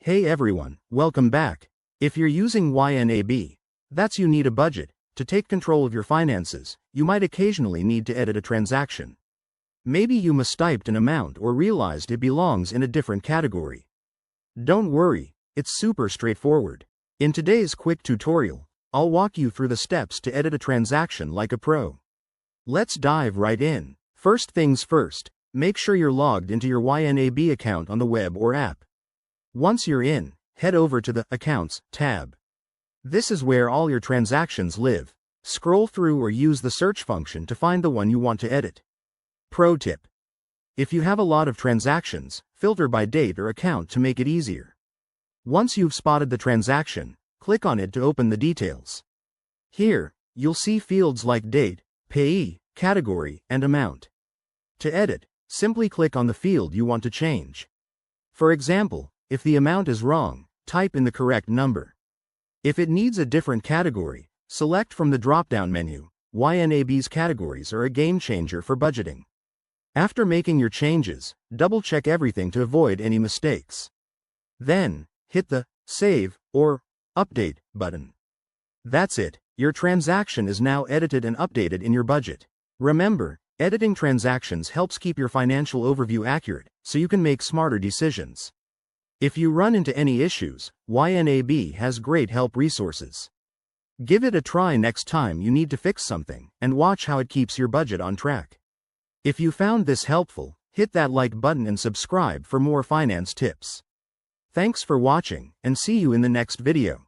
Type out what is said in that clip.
Hey everyone, welcome back. If you're using YNAB, that's you need a budget. To take control of your finances, you might occasionally need to edit a transaction. Maybe you mistyped an amount or realized it belongs in a different category. Don't worry, it's super straightforward. In today's quick tutorial, I'll walk you through the steps to edit a transaction like a pro. Let's dive right in. First things first, make sure you're logged into your YNAB account on the web or app. Once you're in, head over to the Accounts tab. This is where all your transactions live. Scroll through or use the search function to find the one you want to edit. Pro tip: if you have a lot of transactions, filter by date or account to make it easier. Once you've spotted the transaction, click on it to open the details. Here, you'll see fields like date, payee, category, and amount. To edit, simply click on the field you want to change. For example, if the amount is wrong, type in the correct number. If it needs a different category, select from the drop-down menu. YNAB's categories are a game changer for budgeting. After making your changes, double-check everything to avoid any mistakes. Then, hit the Save or Update button. That's it, your transaction is now edited and updated in your budget. Remember, editing transactions helps keep your financial overview accurate, so you can make smarter decisions. If you run into any issues, YNAB has great help resources. Give it a try next time you need to fix something, and watch how it keeps your budget on track. If you found this helpful, hit that like button and subscribe for more finance tips. Thanks for watching, and see you in the next video.